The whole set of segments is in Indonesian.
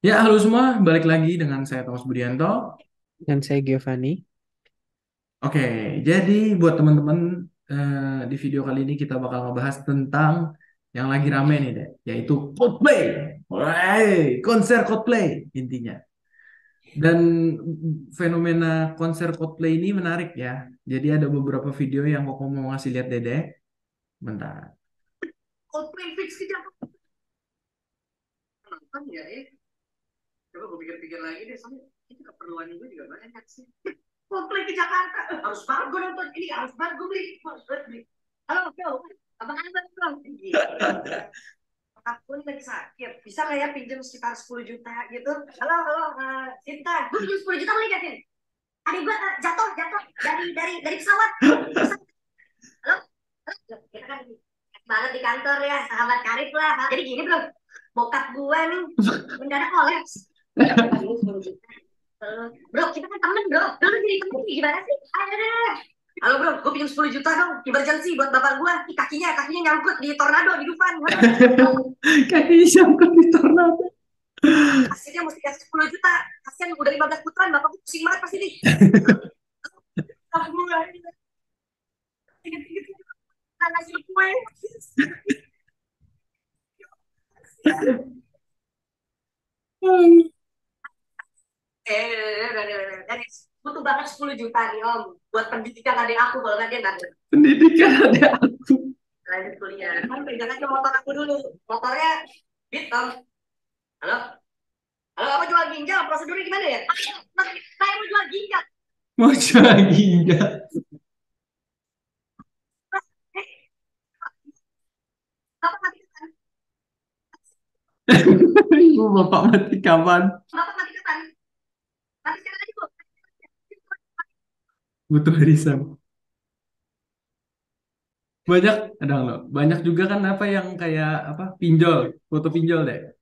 Ya, halo semua, balik lagi dengan saya Thomas Budianto. Dan saya Giovanni. Oke, jadi buat teman-teman di video kali ini kita bakal ngebahas tentang yang lagi rame nih deh, yaitu Coldplay. Alright, konser Coldplay intinya. Dan fenomena konser Coldplay ini menarik ya. Jadi ada beberapa video yang kok mau ngasih lihat Dede. Bentar. Coldplay fix ke Jakarta nonton ya, coba gue pikir-pikir lagi deh, soalnya itu keperluan gue juga banyak sih. Coldplay ke Jakarta, harus banget gue nonton ini, harus banget gue beli, harus banget beli. Halo bro, apa kabar bro? Aku ini lagi sakit, bisa nggak ya pinjam sekitar 10 juta gitu? Halo halo, Cinta, gue pinjam 10 juta boleh gak sih? Adik gue jatuh jatuh dari pesawat. Halo, kita kan banget di kantor ya, sahabat karib lah. Jadi gini bro, bokap gue nih mendadak kolaps. Bro, kita kan temen bro. Bro, jadi temen gimana sih? Ayo deh. Halo bro, gue pinjam 10 juta dong. Emergency buat bapak gue. Kakinya nyangkut di tornado di Dufan. Kakinya nyangkut di tornado. Hasilnya mesti kasih 10 juta. Kasian udah 15 putaran, bapak gue pusing banget pasti nih. Ngasih kue. Dari butuh banget 10 juta nih om buat pendidikan adik aku, kalau nggak dia nggak pendidikan adik aku lanjut kuliah. Kan pegang aja motor aku dulu, motornya gitu. Halo, halo, apa jual ginjal, prosedurnya gimana ya? Saya mau jual ginjal. Mau jual ginjal. Bapak mati kapan? Ibu bapak mati kapan? Bapak mati kapan? Mati sekarang aja bu. Butuh arisan. Banyak, ada loh. Banyak juga kan apa yang kayak apa pinjol, foto pinjol deh,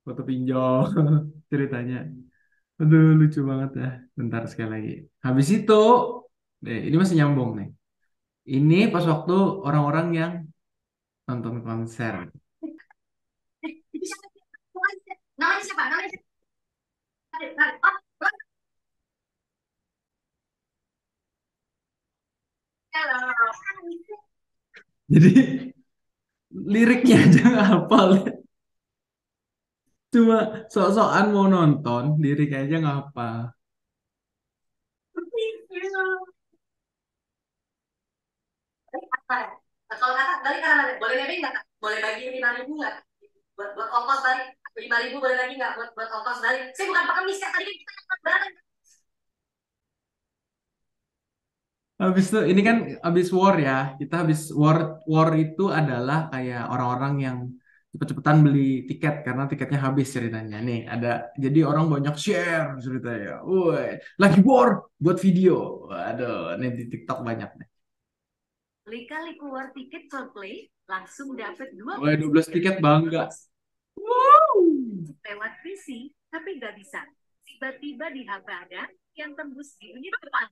foto pinjol ceritanya. Aduh, lucu banget ya. Bentar sekali lagi. Habis itu, deh, ini masih nyambung nih. Ini pas waktu orang-orang yang nonton konser. Namanya siapa? Namanya siapa? Jadi liriknya aja nggak hafal. Cuma sok-sokan mau nonton, lirik aja nggak hafal. Kalau kakak balik karena boleh nebeng nggak kak? Boleh bagi 5.000 nggak? Buat ongkos balik 5.000 boleh lagi nggak? Buat ongkos balik. Saya bukan pengemis kan, tadi kan kita nonton bareng. Habis itu ini kan habis war ya. Kita habis war, war itu adalah kayak orang-orang yang cepet-cepetan beli tiket karena tiketnya habis ceritanya. Nih ada, jadi orang banyak share ceritanya. Woi, lagi war buat video. Waduh, ini di TikTok banyak nih. Kali keluar tiket Coldplay langsung dapat 12 tiket bangga. Wow. Lewat visi, tapi nggak bisa. Tiba-tiba di HP ada yang tembus di unit depan.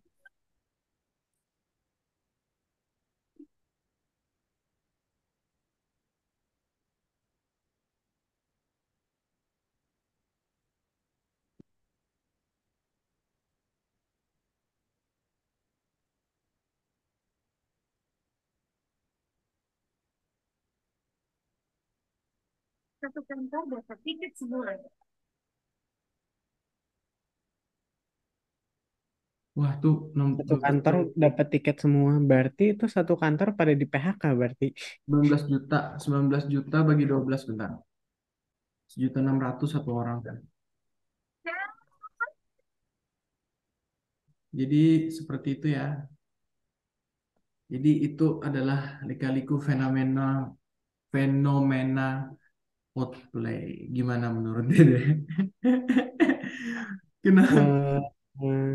Satu kantor dapat tiket semua. Wah, tuh Satu kantor dapat tiket semua. Berarti itu satu kantor pada di PHK berarti. 19 juta, 19 juta bagi 12 bentar. 1.600.000 satu orang kan. Jadi seperti itu ya. Jadi itu adalah lika-liku fenomena fenomena Coldplay. Gimana menurut Dede? Kenapa? Eh, eh,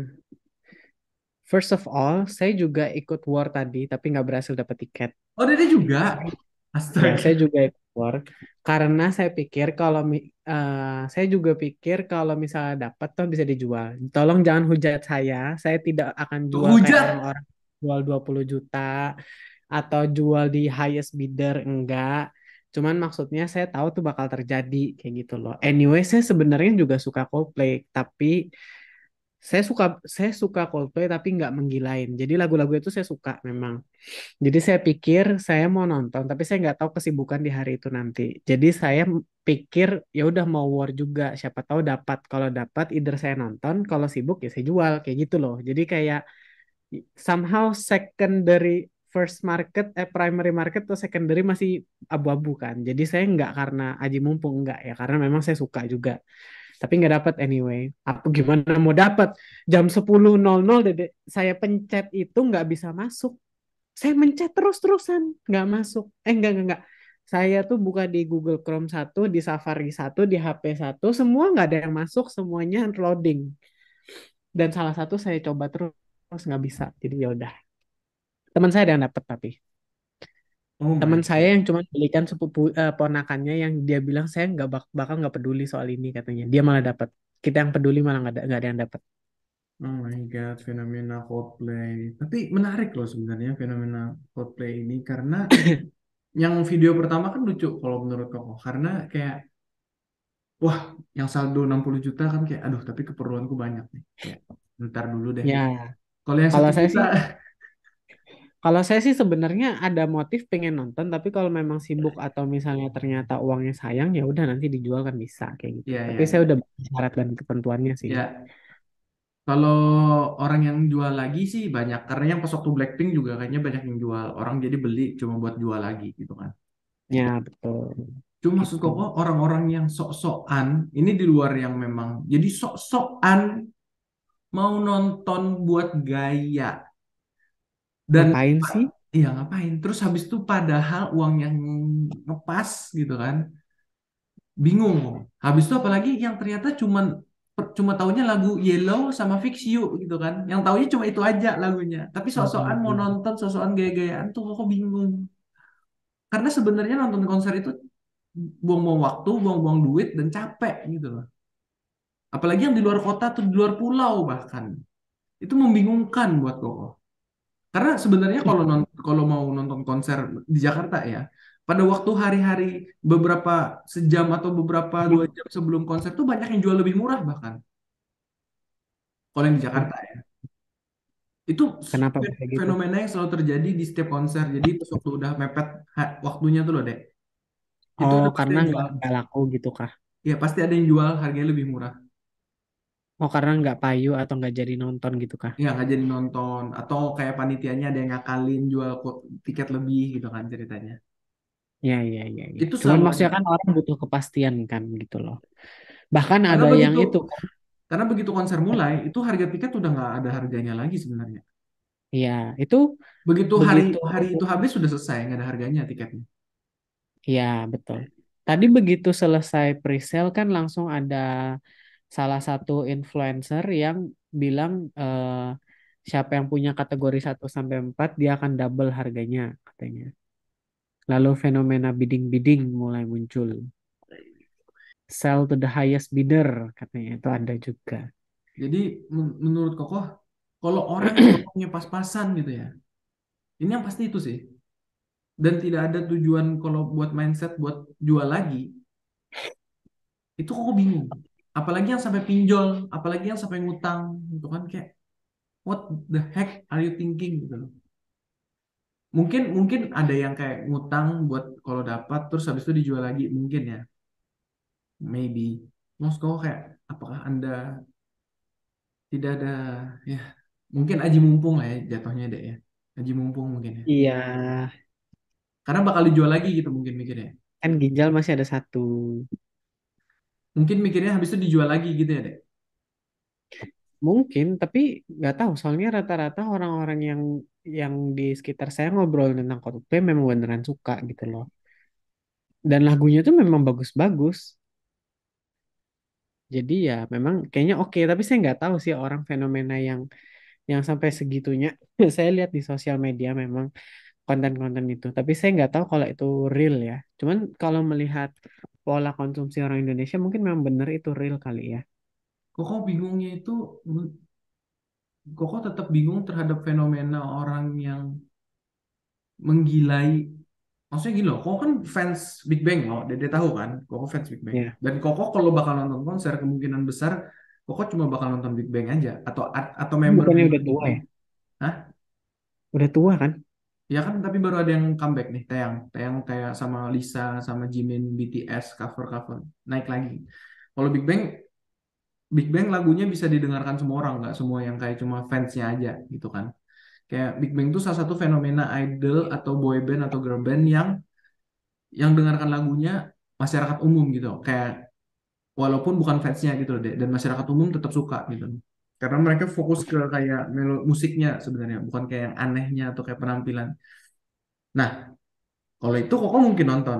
First of all, saya juga ikut war tadi, tapi nggak berhasil dapat tiket. Oh, Dede juga. Ya, Astaga. saya juga ikut war karena saya pikir saya juga pikir kalau misalnya dapat tuh bisa dijual. Tolong jangan hujat saya. Saya tidak akan Kok jual kayak hujat? orang-orang jual 20 juta atau jual di highest bidder, enggak. Cuman maksudnya saya tahu tuh bakal terjadi kayak gitu loh. Anyway, saya sebenarnya juga suka Coldplay, tapi saya suka Coldplay tapi nggak menggilain. Jadi lagu-lagu itu saya suka memang. Jadi saya pikir saya mau nonton, tapi saya nggak tahu kesibukan di hari itu nanti. Jadi saya pikir ya udah mau war juga, siapa tahu dapat. Kalau dapat, either saya nonton, kalau sibuk ya saya jual kayak gitu loh. Jadi kayak somehow secondary first market, primary market atau secondary masih abu-abu kan. Jadi saya nggak karena aji mumpung nggak ya, karena memang saya suka juga. Tapi nggak dapat anyway. Apa gimana mau dapat jam 10.00 Dede. Saya pencet itu nggak bisa masuk. Saya mencet terus-terusan nggak masuk. Enggak. Saya tuh buka di Google Chrome satu, di Safari satu, di HP satu, semua nggak ada yang masuk, semuanya loading. Dan salah satu saya coba terus nggak bisa. Jadi ya udah. Teman saya ada yang dapat tapi Oh my teman saya God. yang cuma belikan ponakannya yang dia bilang saya nggak bakal nggak peduli soal ini katanya. Dia malah dapat. Kita yang peduli malah nggak ada yang dapat. Oh my God, fenomena Coldplay. Tapi menarik loh sebenarnya fenomena Coldplay ini karena yang video pertama kan lucu kalau menurut Koko. Karena kayak, wah, yang saldo 60 juta kan kayak, aduh, tapi keperluanku banyak nih. Kayak, ntar dulu deh. Ya, Kalau yang kalau satu saya juta, sih Kalau saya sih sebenarnya ada motif pengen nonton, tapi kalau memang sibuk atau misalnya ternyata uangnya sayang, ya udah nanti dijual kan bisa kayak gitu. ya, Tapi ya, saya ya. udah baca syarat dan ketentuannya sih. Ya, kalau orang yang jual lagi sih banyak. Karena yang pas waktu Blackpink juga kayaknya banyak yang jual. Orang jadi beli cuma buat jual lagi gitu kan. Ya, betul. Cuma maksud Gitu. Koko, orang-orang yang sok-sokan, ini di luar yang memang, jadi sok-sokan mau nonton buat gaya. Dan Ngapain sih? iya ngapain? Terus habis itu padahal uang yang ngepas gitu kan, bingung. Habis itu apalagi yang ternyata cuma taunya lagu Yellow sama Fix You gitu kan. Yang taunya cuma itu aja lagunya. Tapi sok-sokan mau Hmm. nonton, sok-sokan gaya-gayaan tuh kok bingung. Karena sebenarnya nonton konser itu buang-buang waktu, buang-buang duit dan capek gitu loh. Apalagi yang di luar kota atau di luar pulau bahkan. Itu membingungkan buat Koko. Karena sebenarnya kalau mau nonton konser di Jakarta ya, pada waktu hari-hari beberapa sejam atau beberapa 2 jam sebelum konser tuh banyak yang jual lebih murah bahkan. Kalau yang di Jakarta ya. Itu Kenapa bisa gitu? fenomena yang selalu terjadi di setiap konser. Jadi pas waktu udah mepet waktunya tuh loh, Dek. Itu Oh, ada pasti karena yang nggak jual. nggak laku gitu kah? Ya pasti ada yang jual harganya lebih murah. Oh, karena nggak payu atau nggak jadi nonton gitu kah? Ya nggak jadi nonton. Atau kayak panitianya ada yang ngakalin jual tiket lebih gitu kan ceritanya. Ya. Itu Cuman selalu ada. maksudnya kan orang butuh kepastian kan gitu loh. Bahkan Karena ada yang begitu itu kan. Karena begitu konser mulai, itu harga tiket udah nggak ada harganya lagi sebenarnya. Ya, itu Begitu hari begitu. hari itu habis sudah selesai, nggak ada harganya tiketnya. Ya, betul. Tadi begitu selesai pre-sale kan langsung ada salah satu influencer yang bilang siapa yang punya kategori 1 sampai 4 dia akan double harganya katanya. Lalu fenomena bidding-bidding mulai muncul. Sell to the highest bidder katanya itu ada juga. Jadi menurut Kokoh, kalau orang yang uangnya pas-pasan gitu ya, ini yang pasti itu sih. Dan tidak ada tujuan kalau buat mindset buat jual lagi, itu Kokoh bingung. Apalagi yang sampai pinjol, apalagi yang sampai ngutang, gitu kan kayak what the heck are you thinking gitu loh. Mungkin mungkin ada yang kayak ngutang buat kalau dapat terus habis itu dijual lagi mungkin ya. Maybe. Moskow kayak apakah Anda tidak ada ya mungkin aji mumpung lah ya jatuhnya deh ya. Aji mumpung mungkin ya. Iya, Karena bakal dijual lagi gitu mungkin mikirnya. kan ginjal masih ada satu. Mungkin mikirnya habis itu dijual lagi gitu ya deh. Mungkin, tapi nggak tahu. Soalnya rata-rata orang-orang yang di sekitar saya ngobrol tentang Coldplay memang beneran suka gitu loh. Dan lagunya tuh memang bagus-bagus. Jadi ya memang kayaknya oke. Tapi saya nggak tahu sih orang fenomena yang sampai segitunya. Saya lihat di sosial media memang konten-konten itu. Tapi saya nggak tahu kalau itu real ya. Cuman kalau melihat pola konsumsi orang Indonesia mungkin memang bener itu real kali ya. Kok bingungnya itu kok tetap bingung terhadap fenomena orang yang menggilai Maksudnya gini loh, Koko kan fans Big Bang loh, Dede tahu kan, Koko fans Big Bang. Ya, Dan Koko kalau bakal nonton konser, kemungkinan besar Koko cuma bakal nonton Big Bang aja, atau bukannya member-member udah Big tua Bang. ya? Hah? Udah tua kan? Ya kan, tapi baru ada yang comeback nih, Taeyang kayak sama Lisa, sama Jimin, BTS, cover-cover, naik lagi. Kalau Big Bang lagunya bisa didengarkan semua orang, nggak semua yang kayak cuma fansnya aja gitu kan. Kayak Big Bang itu salah satu fenomena idol atau boy band atau girl band yang dengarkan lagunya masyarakat umum gitu. Kayak walaupun bukan fansnya gitu loh, dan masyarakat umum tetap suka gitu. Karena mereka fokus ke kayak musiknya sebenarnya, bukan kayak yang anehnya atau kayak penampilan. Nah, kalau itu Koko mungkin nonton.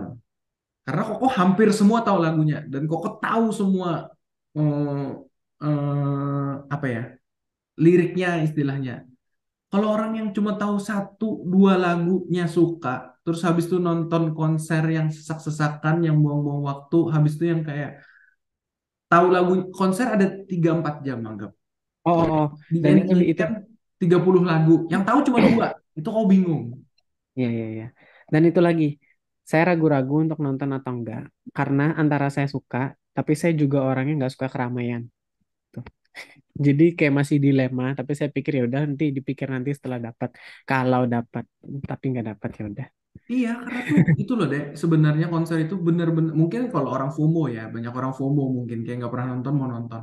Karena Koko hampir semua tahu lagunya dan Koko tahu semua eh, apa ya, liriknya istilahnya. Kalau orang yang cuma tahu satu dua lagunya suka, terus habis itu nonton konser yang sesak-sesakan, yang buang-buang waktu, habis itu yang kayak tahu lagu konser ada 3-4 jam anggap. Oh, oh, Terus oh. Dan itu dinyanyikan 30 lagu, yang tahu cuma dua, itu kau bingung. ya, ya, ya. Dan itu lagi, saya ragu-ragu untuk nonton atau enggak. Karena antara saya suka, tapi saya juga orangnya nggak suka keramaian. Tuh. Jadi kayak masih dilema, tapi saya pikir ya udah nanti dipikir nanti setelah dapat. Kalau dapat, tapi nggak dapat ya udah. Iya, karena tuh itu loh deh, sebenarnya konser itu bener-bener, mungkin kalau orang FOMO ya, banyak orang FOMO mungkin kayak nggak pernah nonton mau nonton,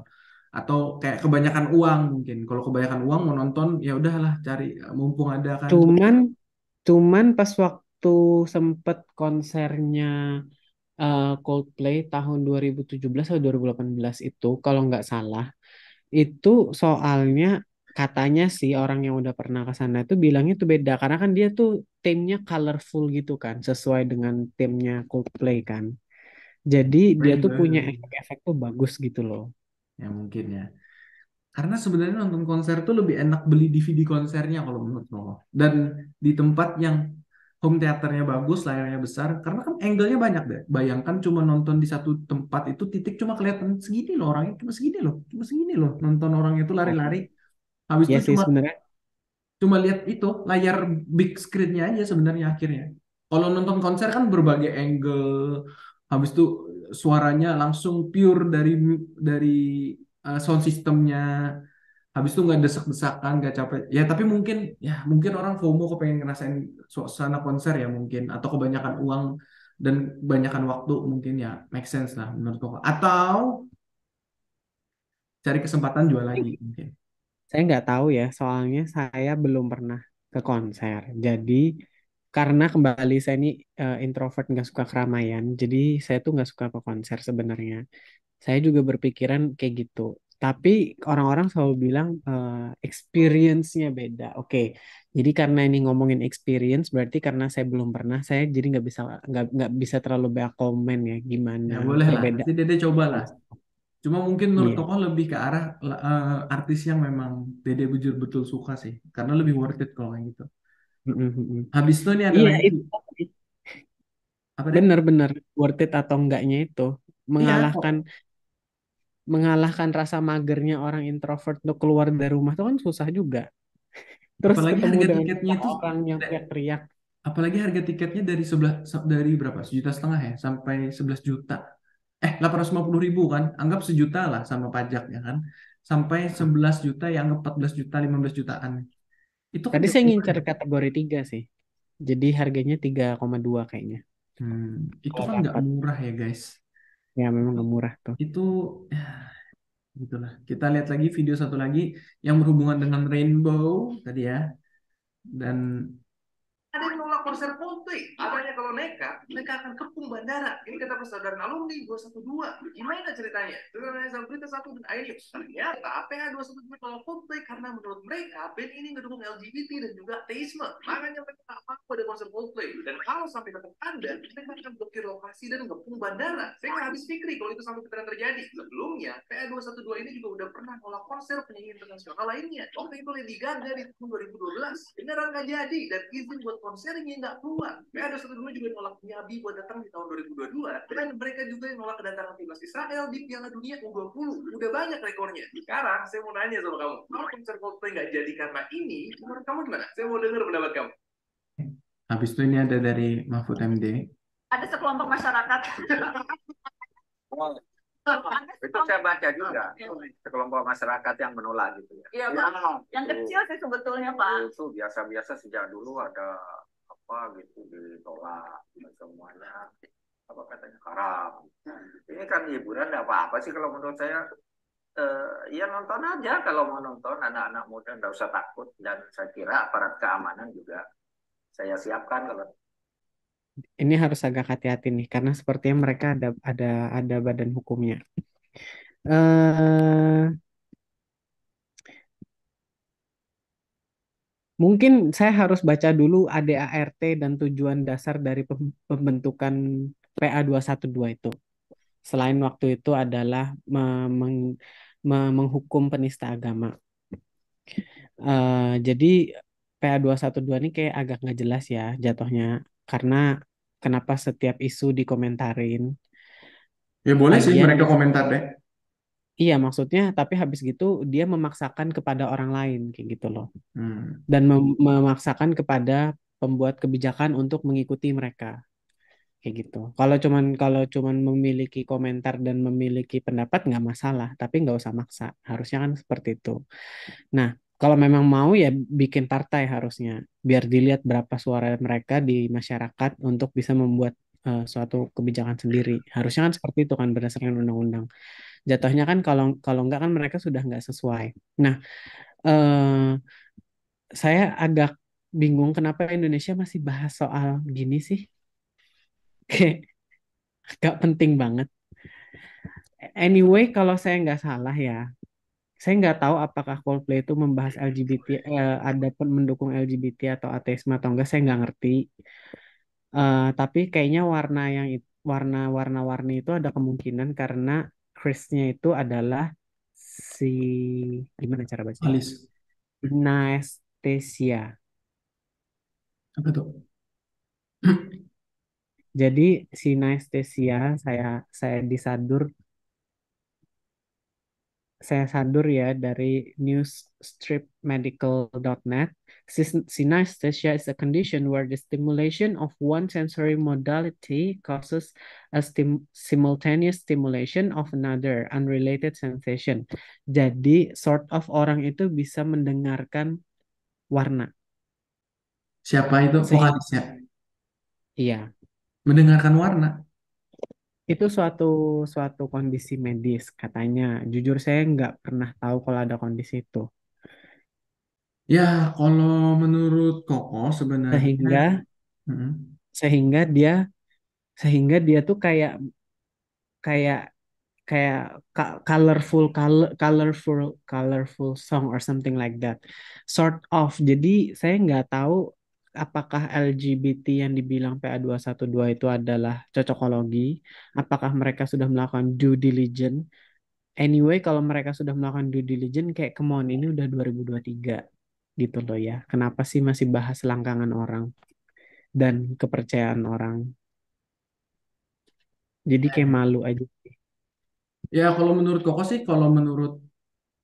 atau kayak kebanyakan uang mungkin. Kalau kebanyakan uang mau nonton ya udahlah cari, mumpung ada kan. Cuman, cuman pas waktu sempet konsernya Coldplay tahun 2017 atau 2018 itu, kalau nggak salah, itu soalnya katanya sih orang yang udah pernah ke sana itu bilangnya tuh beda karena kan dia tuh timnya colorful gitu kan sesuai dengan timnya Coldplay kan. Jadi dia tuh punya Rainbow. efek-efek tuh bagus gitu loh. Ya mungkin ya. Karena sebenarnya nonton konser tuh lebih enak beli DVD konsernya kalau menurut lo. Dan di tempat yang home theaternya bagus, layarnya besar. Karena kan angle-nya banyak deh. Bayangkan cuma nonton di satu tempat itu titik cuma kelihatan segini loh orangnya. Cuma segini loh. Cuma segini loh. Nonton orang itu Oh, lari-lari. Habis ya itu sih cuma sebenarnya. cuma lihat itu layar big screen-nya aja sebenarnya akhirnya. Kalau nonton konser kan berbagai angle. Habis itu suaranya langsung pure dari sound systemnya. Habis itu nggak desek-desakan, nggak capek. Ya tapi mungkin orang FOMO kepengen ngerasain suasana konser ya mungkin, atau kebanyakan uang dan kebanyakan waktu mungkin ya make sense lah menurut Koko. Atau cari kesempatan jual lagi mungkin. Saya nggak tahu ya, soalnya saya belum pernah ke konser. Jadi karena kembali saya ini introvert nggak suka keramaian, jadi saya tuh nggak suka ke konser sebenarnya. Saya juga berpikiran kayak gitu. Tapi orang-orang selalu bilang experience-nya beda. Oke, jadi karena ini ngomongin experience, berarti karena saya belum pernah, saya jadi nggak bisa terlalu banyak komen ya gimana Ya boleh lah, nanti perbedaan. Dede coba lah. Cuma mungkin menurut Iya. Koko lebih ke arah artis yang memang Dede betul suka sih, karena lebih worth it kalau kayak gitu. Mm, mm, mm. Habis itu nih ada Iya, lagi itu apa deh? benar-benar worth it atau enggaknya itu Iya mengalahkan kok. mengalahkan rasa magernya orang introvert untuk keluar dari rumah itu kan susah juga. Terus Apalagi ketemu harga dengan tiketnya banyak itu orang yang teriak-teriak. Apalagi harga tiketnya dari berapa? 1,5 juta ya sampai 11 juta. 850.000 kan? Anggap sejuta lah sama pajak ya kan? Sampai 11 juta yang 14 juta, 15 jutaan. Itu kan Tadi gak saya murah ngincer ya? kategori 3 sih. Jadi harganya 3,2 kayaknya. Itu Kalau kan nggak dapat. murah ya guys. Ya memang Itu, nggak murah tuh. itu ya, gitulah. Kita lihat lagi video satu lagi yang berhubungan dengan Rainbow tadi ya. Dan ada yang nolak konser Coldplay. Adanya kalau nekat, mereka akan kepung bandara. Ini kata persaudaraan alumni 212. Gimana ceritanya? Ceritanya sama berita satu dan iNews. Ternyata APH 212 nolak Coldplay karena menurut mereka band ini ngedukung LGBT dan juga ateisme. Makanya mereka tak mampu ada konser Coldplay. Dan kalau sampai tetap ada, mereka akan blokir lokasi dan ngepung bandara. Saya nggak habis pikir kalau itu sampai beneran terjadi. Sebelumnya, PA 212 ini juga udah pernah nolak konser penyanyi internasional lainnya. Waktu itu Lady Gaga di tahun 2012. Beneran nggak jadi dan izin buat konsernya nggak keluar. PA 212 juga nolak Nyabi buat datang di tahun 2022. Dan mereka juga yang nolak kedatangan timnas Israel di Piala Dunia U20. Udah banyak rekornya. Sekarang saya mau nanya sama kamu, kalau konser Coldplay nggak jadi karena ini, menurut kamu gimana? Saya mau dengar pendapat kamu. Habis itu ini ada dari Mahfud MD. Ada sekelompok masyarakat. Oh, itu saya baca juga, sekelompok masyarakat yang menolak gitu ya. Iya, Pak. Yang kecil sih sebetulnya, Pak. Itu biasa-biasa sejak dulu ada apa gitu ditolak semuanya, apa katanya haram. Ini kan hiburan, tidak apa-apa sih kalau menurut saya. Ya nonton aja kalau mau nonton, anak-anak muda nggak usah takut, dan saya kira aparat keamanan juga saya siapkan kalau. Ini harus agak hati-hati nih karena sepertinya mereka ada badan hukumnya. eh Mungkin saya harus baca dulu ADART dan tujuan dasar dari pembentukan PA 212 itu. Selain waktu itu adalah menghukum penista agama. Jadi PA 212 ini kayak agak nggak jelas ya jatuhnya karena kenapa setiap isu dikomentarin. Ya boleh sih Lagian mereka komentar deh. iya maksudnya tapi habis gitu dia memaksakan kepada orang lain kayak gitu loh. Hmm. Dan memaksakan kepada pembuat kebijakan untuk mengikuti mereka kayak gitu. Kalau cuman memiliki komentar dan memiliki pendapat nggak masalah, tapi nggak usah maksa. Harusnya kan seperti itu. Nah, kalau memang mau ya bikin partai harusnya biar dilihat berapa suara mereka di masyarakat untuk bisa membuat suatu kebijakan sendiri. Harusnya kan seperti itu kan berdasarkan undang-undang. Jatuhnya kan kalau kalau nggak kan mereka sudah nggak sesuai. Nah, eh, saya agak bingung kenapa Indonesia masih bahas soal gini sih. Kayak gak penting banget. Anyway, kalau saya nggak salah ya, saya nggak tahu apakah Coldplay itu membahas LGBT, ada pun mendukung LGBT atau ateisme atau enggak, saya nggak ngerti. Tapi kayaknya warna-warni itu ada kemungkinan karena Chris-nya itu adalah si gimana cara bacanya? Alis. Synesthesia. Apa tuh? Jadi synesthesia saya disadur saya sadur ya dari newsstripmedical.net. Synesthesia is a condition where the stimulation of one sensory modality causes a simultaneous stimulation of another unrelated sensation. Jadi sort of orang itu bisa mendengarkan warna. Siapa itu Sehingga vokalisnya? iya, Mendengarkan warna. itu suatu suatu kondisi medis katanya. Jujur saya nggak pernah tahu kalau ada kondisi itu. Ya, kalau menurut Koko sebenarnya, Sehingga mm, sehingga dia sehingga dia tuh kayak kayak kayak colorful song or something like that sort of. Jadi saya nggak tahu apakah LGBT yang dibilang PA 212 itu adalah cocokologi, apakah mereka sudah melakukan due diligence. Anyway, kalau mereka sudah melakukan due diligence kayak come on ini udah 2023 gitu loh ya, kenapa sih masih bahas selangkangan orang dan kepercayaan orang, jadi kayak malu aja. ya kalau menurut Koko sih, kalau menurut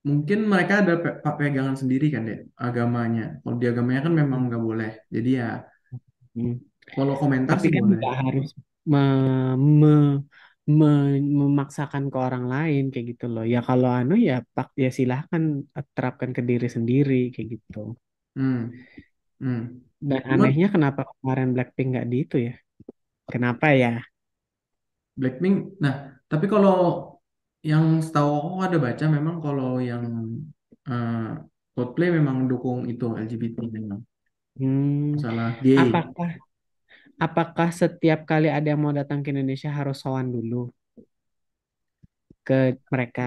mungkin mereka ada pegangan sendiri kan deh agamanya. Kalau di agamanya kan memang nggak boleh. Jadi ya Hmm. kalau komentar Tapi sih kan boleh. nggak harus me- me- memaksakan ke orang lain kayak gitu loh. Ya kalau anu ya pak ya silahkan terapkan ke diri sendiri kayak gitu. Hmm, hmm. Dan Cuman anehnya kenapa kemarin Blackpink nggak di itu ya? Kenapa ya? Blackpink, nah tapi kalau yang setahu aku ada baca memang kalau yang eh, Coldplay memang dukung itu LGBT memang Hmm, masalah gay. apakah apakah setiap kali ada yang mau datang ke Indonesia harus sowan dulu ke mereka?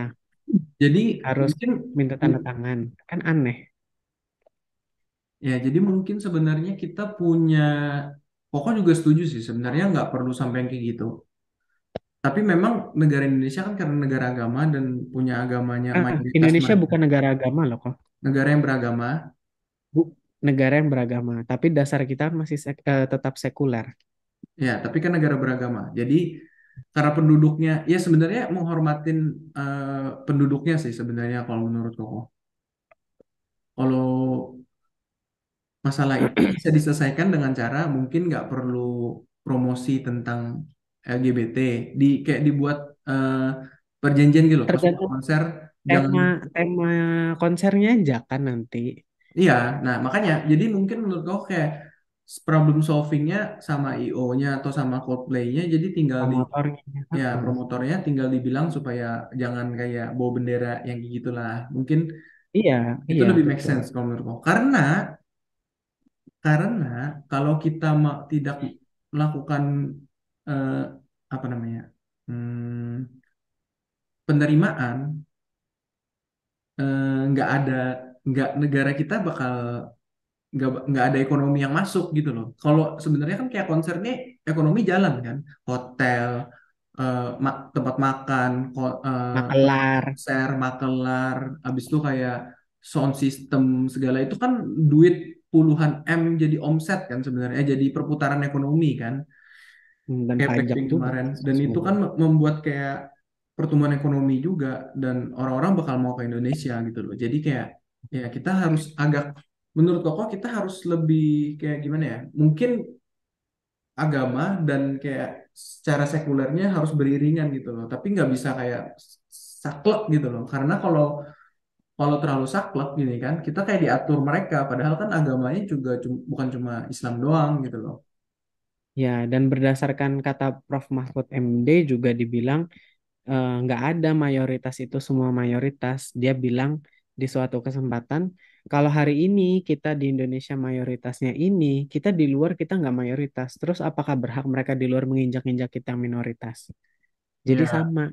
Jadi Harus mungkin minta tanda tangan? Kan aneh. ya jadi mungkin sebenarnya kita punya pokok juga setuju sih sebenarnya nggak perlu sampai yang kayak gitu. Tapi memang negara Indonesia kan karena negara agama dan punya agamanya mayoritas Indonesia mereka bukan negara agama loh kok. negara yang beragama. Negara yang beragama, tapi dasar kita masih tetap sekuler. Ya, tapi kan negara beragama. Jadi karena penduduknya, ya sebenarnya menghormatin penduduknya sih sebenarnya kalau menurut Koko. Kalau masalah itu bisa diselesaikan dengan cara mungkin nggak perlu promosi tentang LGBT, kayak dibuat eh, perjanjian gitu loh, pas mau Tergantung konser jangan. tema tema konsernya aja kan nanti. Iya, nah makanya jadi mungkin menurut kau kayak problem solvingnya sama IO-nya atau sama Coldplay-nya, jadi tinggal di Promotornya. ya Heeh. promotornya tinggal dibilang supaya jangan kayak bawa bendera yang kayak gitulah. Mungkin Iya, itu iya lebih make betul. sense kalau menurutku. Karena kalau kita tidak melakukan eh, apa namanya penerimaan, nggak ada, nggak, negara kita bakal nggak ada ekonomi yang masuk gitu loh. Kalau sebenarnya kan kayak konser nih ekonomi jalan kan, hotel, tempat makan, tempat Makelar. konser, makelar, habis itu kayak sound system segala itu kan duit puluhan M jadi omset kan sebenarnya, jadi perputaran ekonomi kan, Dan kayak pajak Blackpink juga kemarin. masuk Dan itu semua. kan membuat kayak pertumbuhan ekonomi juga, dan orang-orang bakal mau ke Indonesia gitu loh. Jadi kayak ya kita harus agak, menurut Koko kita harus lebih kayak gimana ya? Mungkin agama dan kayak secara sekulernya harus beriringan gitu loh. Tapi nggak bisa kayak saklek gitu loh. Karena kalau kalau terlalu saklek gini kan, kita kayak diatur mereka. Padahal kan agamanya juga bukan cuma Islam doang gitu loh. Ya, dan berdasarkan kata Prof. Mahfud MD juga dibilang nggak ada mayoritas itu semua mayoritas. Dia bilang di suatu kesempatan, kalau hari ini kita di Indonesia mayoritasnya ini, kita di luar kita nggak mayoritas. Terus apakah berhak mereka di luar menginjak-injak kita yang minoritas? Jadi Iya. sama,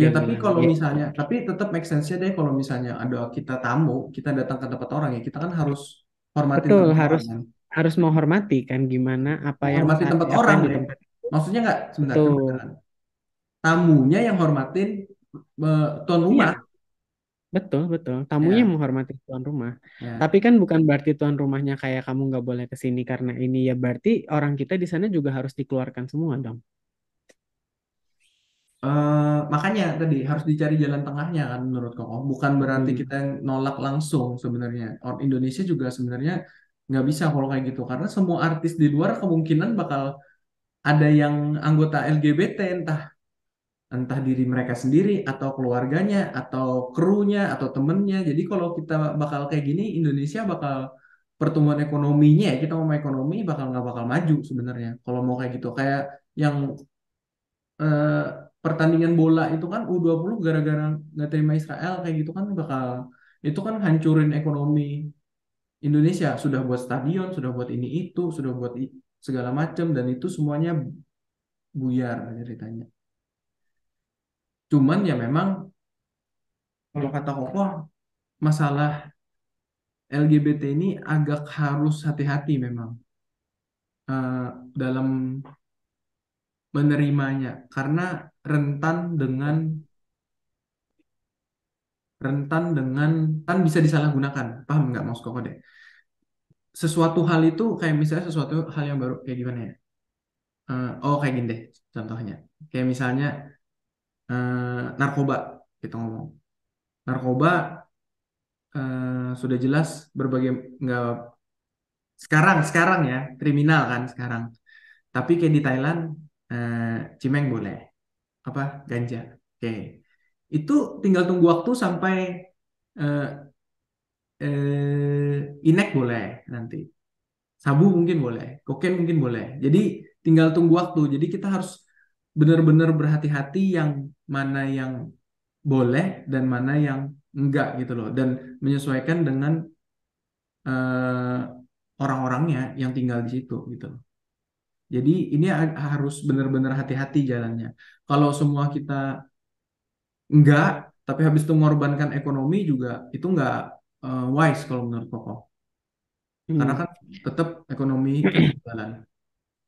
Ya, dia tapi bilang. kalau Ya, misalnya, tapi tetap make sense-nya deh kalau misalnya ada kita tamu, kita datang ke tempat orang ya, kita kan harus hormatin betul, tempat orang harus kan. harus menghormati kan gimana Menghormati tempat apa orang yang di deh. tempat. Maksudnya nggak, sebentar, Betul. kebenaran. Tamunya yang hormatin tuan rumah. Iya, betul, betul. Tamunya Ya, menghormati tuan rumah. ya. Tapi kan bukan berarti tuan rumahnya kayak kamu nggak boleh ke sini karena ini ya berarti orang kita di sana juga harus dikeluarkan semua dong. Makanya tadi harus dicari jalan tengahnya kan menurut Koko. Bukan berarti Hmm, kita yang nolak langsung sebenarnya. Orang Indonesia juga sebenarnya nggak bisa kalau kayak gitu. Karena semua artis di luar kemungkinan bakal ada yang anggota LGBT, entah entah diri mereka sendiri atau keluarganya atau krunya atau temennya. Jadi kalau kita bakal kayak gini, Indonesia bakal pertumbuhan ekonominya ya, kita mau ekonomi bakal nggak bakal maju sebenarnya. Kalau mau kayak gitu, kayak yang eh, pertandingan bola itu kan U20 gara-gara nggak terima Israel kayak gitu kan bakal, itu kan hancurin ekonomi Indonesia. Sudah buat stadion, sudah buat ini itu, sudah buat segala macam, dan itu semuanya buyar ceritanya. Cuman ya memang kalau kata Koko, masalah LGBT ini agak harus hati-hati memang dalam menerimanya, karena rentan dengan kan bisa disalahgunakan. Paham nggak maksud Koko deh? Sesuatu hal itu kayak misalnya sesuatu hal yang baru kayak gimana ya? Oh kayak gini deh contohnya. Kayak misalnya narkoba, kita ngomong. Narkoba sudah jelas berbagai, nggak, sekarang sekarang ya kriminal kan sekarang. Tapi kayak di Thailand, cimeng boleh, apa ganja. Oke. Itu tinggal tunggu waktu sampai eh, inek boleh nanti. Sabu mungkin boleh, kokain mungkin boleh. Jadi tinggal tunggu waktu. Jadi kita harus benar-benar berhati-hati yang mana yang boleh dan mana yang enggak gitu loh. Dan menyesuaikan dengan eh, orang-orangnya yang tinggal di situ gitu loh. Jadi ini harus benar-benar hati-hati jalannya. Kalau semua kita enggak, tapi habis itu mengorbankan ekonomi juga, itu enggak wise kalau menurut Koko. Karena hmm. kan tetap ekonomi tetap jalan.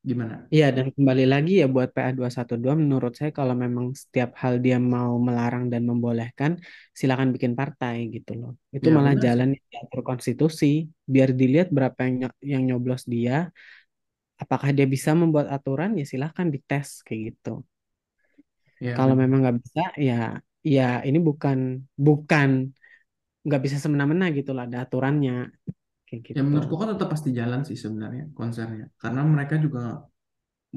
Gimana? Iya, dan kembali lagi ya buat PA 212 menurut saya kalau memang setiap hal dia mau melarang dan membolehkan, silakan bikin partai gitu loh. Itu Ya malah benar sih. jalan yang diatur konstitusi, biar dilihat berapa yang nyoblos dia, apakah dia bisa membuat aturan ya silakan dites kayak gitu. Ya Kalau benar. memang nggak bisa ya ya ini bukan bukan nggak bisa semena-mena gitu lah, ada aturannya kayak Ya gitu. menurut kok tetap pasti jalan sih sebenarnya konsernya. Karena mereka juga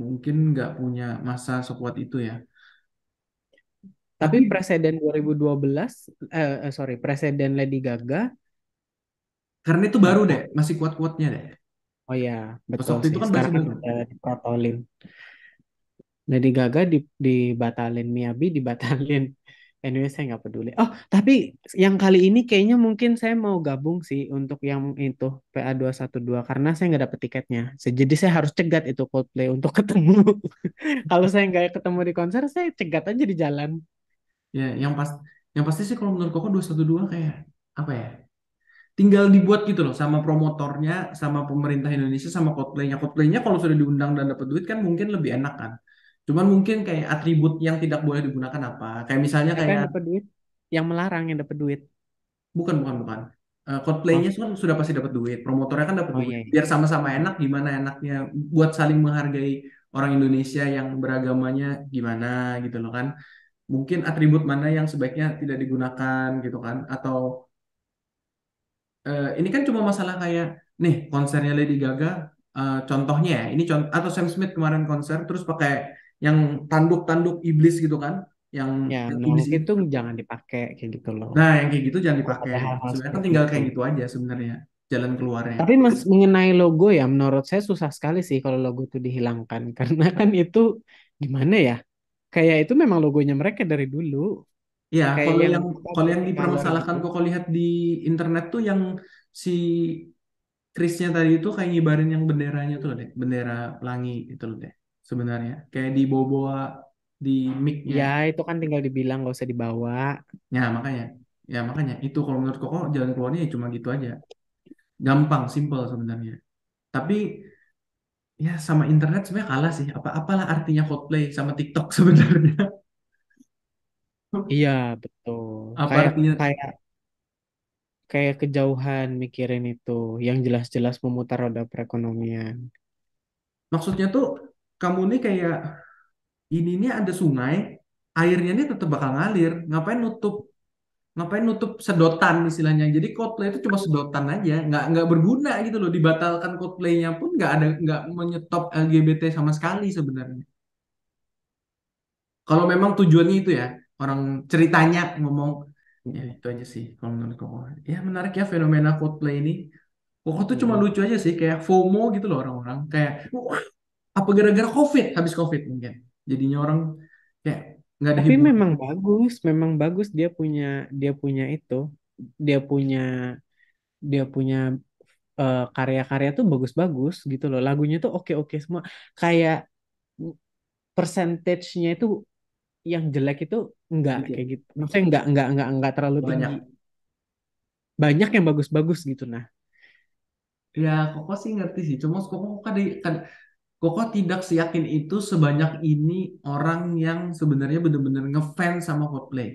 mungkin nggak punya masa sekuat itu ya. Tapi Tapi presiden 2012, sorry, presiden Lady Gaga, karena itu baru deh, siapa? masih kuat-kuatnya deh. Oh ya, Pas betul waktu itu sih. kan masih Sekarang kan baru. udah diprotolin. Lady Gaga dibatalin, Miyabi dibatalin. Anyway, saya nggak peduli. Oh, tapi yang kali ini kayaknya mungkin saya mau gabung sih untuk yang itu PA212 karena saya nggak dapet tiketnya. Jadi saya harus cegat itu Coldplay untuk ketemu. Kalau saya nggak ketemu di konser, saya cegat aja di jalan. Ya, yang pasti sih kalau menurut Koko 212 kayak apa ya? Tinggal dibuat gitu loh sama promotornya, sama pemerintah Indonesia, sama Coldplay-nya. Coldplay-nya kalau sudah diundang dan dapat duit kan mungkin lebih enak kan. Cuman mungkin kayak atribut yang tidak boleh digunakan apa? Kayak misalnya Siapa kayak yang dapat duit? Yang melarang yang dapat duit. bukan. Oh, Coldplay-nya kan sudah pasti dapat duit, promotornya kan dapat oh duit. iya, iya. Biar sama-sama enak gimana enaknya buat saling menghargai orang Indonesia yang beragamanya gimana gitu loh kan. Mungkin atribut mana yang sebaiknya tidak digunakan gitu kan atau ini kan cuma masalah kayak nih konsernya Lady Gaga contohnya ya ini contoh atau Sam Smith kemarin konser terus pakai yang tanduk-tanduk iblis gitu kan Ya, yang no, iblis itu itu jangan dipakai kayak gitu loh. nah yang kayak gitu jangan Kalau dipakai ada hal-hal sebenarnya kan seperti tinggal itu. kayak gitu aja sebenarnya jalan keluarnya. Tapi mas mengenai logo ya, menurut saya susah sekali sih kalau logo itu dihilangkan karena kan itu gimana ya? Kayak itu memang logonya mereka dari dulu, Ya kayak kalau yang yang apa kalau yang multicolor dipermasalahkan gitu. kok lihat di internet tuh yang si Krisnya tadi itu kayak ngibarin yang benderanya tuh loh deh bendera pelangi itu loh deh sebenarnya kayak dibawa-bawa di mic-nya. Ya itu kan tinggal dibilang gak usah dibawa. Ya makanya, ya makanya itu kalau menurut Koko jalan keluarnya ya cuma gitu aja, gampang, simple sebenarnya. Tapi ya sama internet sebenarnya kalah sih. Apalah artinya Coldplay sama TikTok sebenarnya? Iya betul. Apa Kayak artinya? kayak kayak kejauhan mikirin itu, yang jelas-jelas memutar roda perekonomian. Maksudnya tuh kamu nih kayak ini nih ada sungai, airnya nih tetap bakal ngalir. Ngapain nutup sedotan istilahnya. Jadi Coldplay itu cuma sedotan aja, nggak berguna gitu loh. Dibatalkan Coldplay-nya pun nggak menyetop LGBT sama sekali sebenarnya. Kalau memang tujuannya itu ya, orang ceritanya ngomong, ya itu aja sih kalau menurut Koko. Ya menarik ya fenomena Coldplay ini. Koko tuh cuma Mm-mm. lucu aja sih, kayak FOMO gitu loh orang-orang. Kayak, wah, apa gara-gara COVID, habis COVID mungkin. Jadinya orang kayak nggak ada Tapi hiburan. memang bagus dia punya itu, dia punya dia punya karya-karya tuh bagus-bagus gitu loh. Lagunya tuh oke-oke semua. Kayak percentage-nya itu yang jelek itu enggak kayak Dikit. gitu. Maksudnya enggak terlalu tinggi. Banyak. Banyak yang bagus-bagus gitu nah. Ya, Koko sih ngerti sih. Cuma Koko Koko tidak seyakin itu sebanyak ini orang yang sebenarnya benar-benar ngefans sama Coldplay.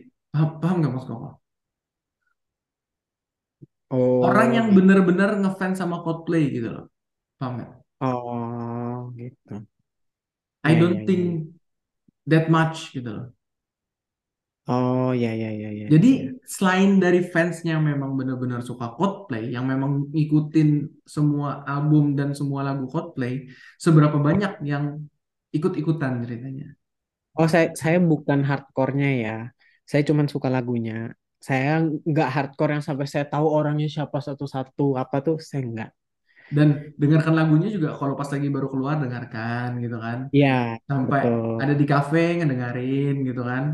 Paham nggak Mas Koko? Orang Oh yang gitu. benar-benar ngefans sama Coldplay gitu loh. Paham nggak? Oh gitu. I Ya ya don't ya. think that much gitu loh. Oh ya ya ya ya Jadi ya. selain dari fansnya memang benar-benar suka Coldplay, yang memang ngikutin semua album dan semua lagu Coldplay, seberapa banyak yang ikut-ikutan ceritanya. Oh saya bukan hardcore-nya ya. Saya cuman suka lagunya. Saya nggak hardcore yang sampai saya tahu orangnya siapa satu-satu apa tuh saya nggak. Dan dengarkan lagunya juga kalau pas lagi baru keluar dengarkan gitu kan. Iya Sampai betul. ada di kafe ngedengerin gitu kan.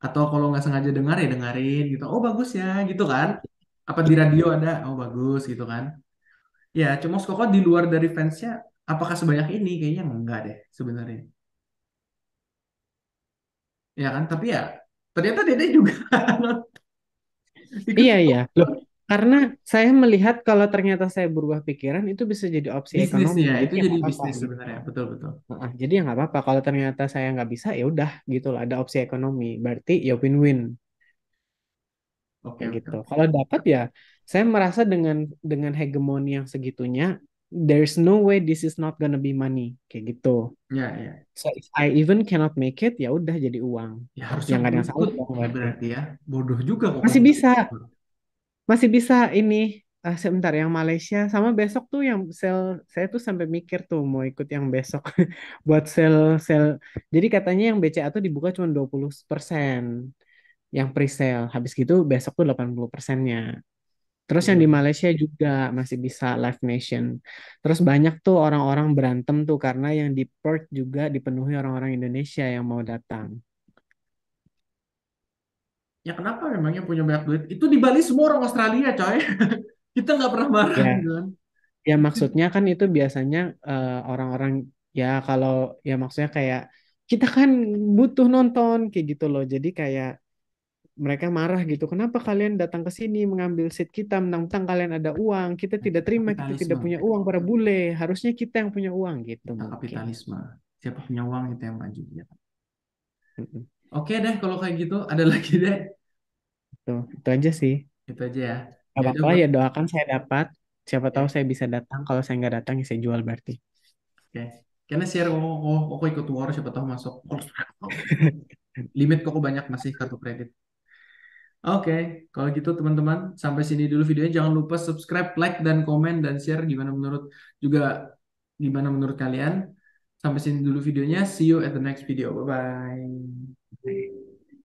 Atau kalau nggak sengaja dengar ya dengerin gitu. Oh bagus ya gitu kan. Apa di radio ada? Oh bagus gitu kan. Ya, cuma Skoko di luar dari fansnya, apakah sebanyak ini? Kayaknya enggak deh sebenarnya. Ya kan, tapi ya ternyata Dede juga ikut Iya iya. Loh, karena saya melihat kalau ternyata saya berubah pikiran itu bisa jadi opsi ekonomi. bisnisnya. Jadi Itu ya jadi nggak apa-apa bisnis gitu. sebenarnya, betul-betul. Jadi ya nggak apa-apa. Kalau ternyata saya nggak bisa ya udah gitu loh. Ada opsi ekonomi. Berarti ya win-win Oke, kayak oke, gitu. oke. Kalau dapat ya saya merasa dengan hegemoni yang segitunya, there's no way this is not gonna be money kayak gitu. Ya, ya. So if I even cannot make it ya udah jadi uang. Ya harusnya Yang nggak ada boleh yang salah ikut dong ya berarti. berarti ya. Bodoh juga kok Masih kalau bisa, masih bisa ini. Sebentar yang Malaysia sama besok tuh yang sale saya tuh sampai mikir tuh mau ikut yang besok buat sale. Jadi katanya yang BCA tuh dibuka cuma 20% yang pre-sale. Habis gitu besok tuh 80%-nya. Terus yang di Hmm. Malaysia juga masih bisa Live Nation. Terus banyak tuh orang-orang berantem tuh karena yang di Perth juga dipenuhi orang-orang Indonesia yang mau datang. Ya kenapa memangnya punya banyak duit? Itu di Bali semua orang Australia, coy. Kita nggak pernah marah Ya, gitu kan. ya maksudnya kan itu biasanya orang-orang ya kalau ya maksudnya kayak kita kan butuh nonton kayak gitu loh. Jadi kayak mereka marah gitu. Kenapa kalian datang ke sini mengambil seat kita mentang-mentang kalian ada uang? Kita tidak terima, kita tidak Kapitalisme. punya uang para bule. Harusnya kita yang punya uang gitu Kita mungkin. kapitalisme. Siapa punya uang itu yang maju. Ya. Mm-mm. Oke deh, kalau kayak gitu ada lagi deh. Itu aja sih. Itu aja ya. Gak Ya udah apa-apa buat. ya doakan saya dapat. Siapa tahu Oke. saya bisa datang. Kalau saya nggak datang ya saya jual berarti. Oke. Karena share kok ikut war siapa tahu masuk. Limit kok banyak masih kartu kredit. Oke, kalau gitu teman-teman, sampai sini dulu videonya. Jangan lupa subscribe, like, dan komen, dan share juga gimana menurut kalian. Sampai sini dulu videonya. See you at the next video. Bye-bye.